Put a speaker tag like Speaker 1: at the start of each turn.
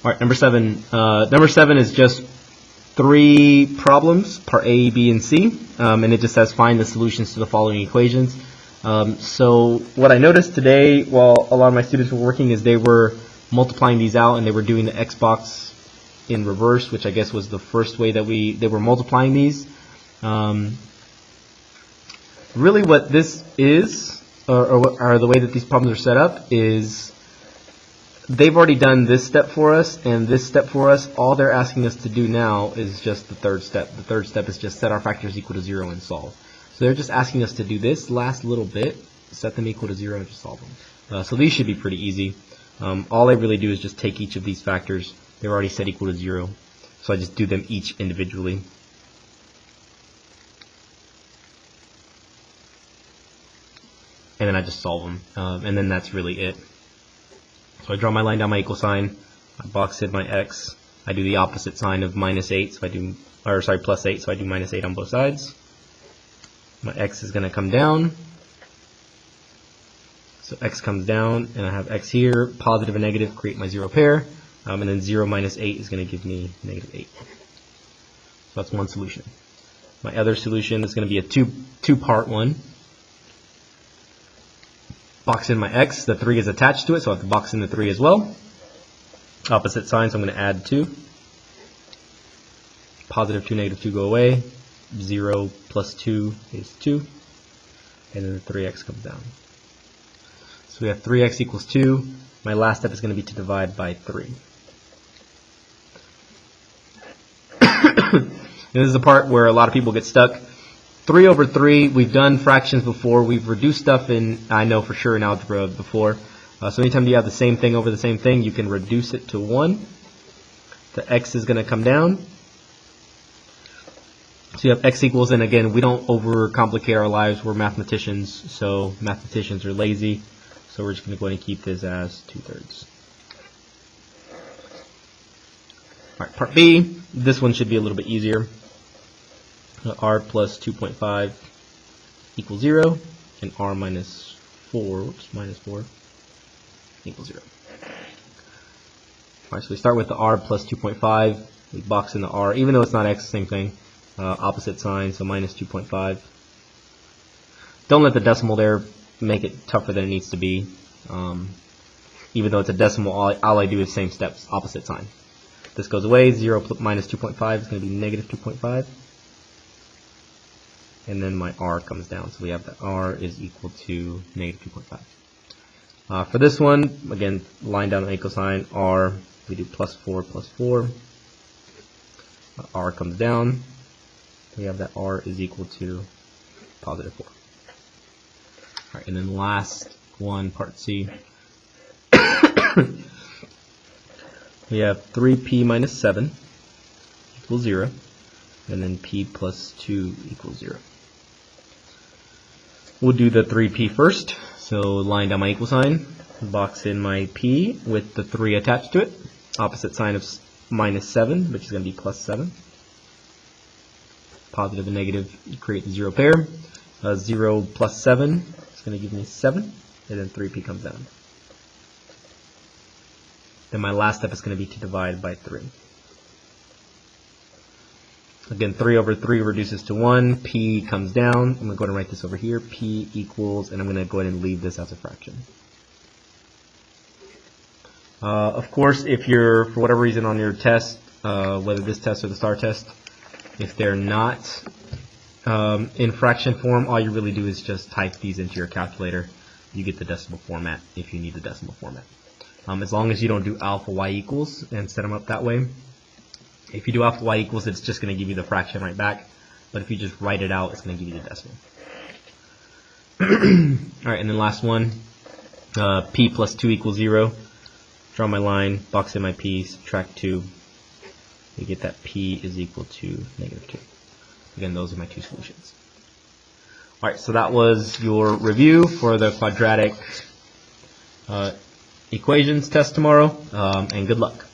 Speaker 1: All right, number 7. Number 7 is just 3 problems, part A, B, and C, and it just says find the solutions to the following equations. So what I noticed today while a lot of my students were working is they were multiplying these out and they were doing the X box in reverse, which I guess was the first way that they were multiplying these. Really what this is, or the way that these problems are set up, is they've already done this step for us and this step for us. All they're asking us to do now is just the third step. The third step is just set our factors equal to 0 and solve. So they're just asking us to do this last little bit, set them equal to 0 and just solve them. So these should be pretty easy. All I really do is just take each of these factors. They're already set equal to 0. So I just do them each individually. And then I just solve them. And then that's really it. So I draw my line down my equal sign, I box in my x, I do the opposite sign of minus 8, so I do, or sorry, plus 8, so I do minus 8 on both sides. My x is going to come down, so x comes down, and I have x here, positive and negative, create my 0 pair, and then 0 minus 8 is going to give me negative 8. So that's one solution. My other solution is going to be a two-part one. Box in my x, the 3 is attached to it, so I have to box in the 3 as well. Opposite sign, so I'm going to add 2. Positive 2, negative 2 go away. 0 plus 2 is 2. And then the 3x comes down. So we have 3x equals 2. My last step is going to be to divide by 3. And this is the part where a lot of people get stuck. 3 over 3, we've done fractions before. We've reduced stuff in, I know for sure, in algebra before. So anytime you have the same thing over the same thing, you can reduce it to 1. The x is going to come down. So you have x equals, and again, we don't overcomplicate our lives. We're mathematicians, so mathematicians are lazy. So we're just going to go ahead and keep this as 2/3. All right, part B, this one should be a little bit easier. R plus 2.5 equals 0, and R minus 4 equals 0. Alright, so we start with the R plus 2.5. We box in the R, even though it's not x, same thing. Opposite sign, so minus 2.5. Don't let the decimal there make it tougher than it needs to be. Even though it's a decimal, all I do is same steps, opposite sign. This goes away, 0 minus 2.5 is going to be negative 2.5. And then my R comes down, so we have that R is equal to negative 2.5. For this one, again, line down the equal sign, R, we do plus 4. R comes down, we have that R is equal to positive 4. Alright, and then last one, part C. We have 3p minus 7 equals 0, and then p plus 2 equals 0. We'll do the 3p first. So line down my equal sign, box in my p with the 3 attached to it. Opposite sign of minus 7, which is going to be plus 7. Positive and negative create the 0 pair. 0 plus 7 is going to give me 7, and then 3p comes down. Then my last step is going to be to divide by 3. Again, 3 over 3 reduces to 1. P comes down. I'm going to go ahead and write this over here. P equals, and I'm going to go ahead and leave this as a fraction. Of course, if you're, for whatever reason on your test, whether this test or the STAR test, if they're not in fraction form, all you really do is just type these into your calculator. You get the decimal format if you need the decimal format. As long as you don't do alpha y equals and set them up that way. If you do alpha y equals, it's just going to give you the fraction right back. But if you just write it out, it's going to give you the decimal. Alright, and then last one. P plus 2 equals 0. Draw my line, box in my p, subtract 2. We get that p is equal to negative 2. Again, those are my two solutions. Alright, so that was your review for the quadratic equations test tomorrow, and good luck.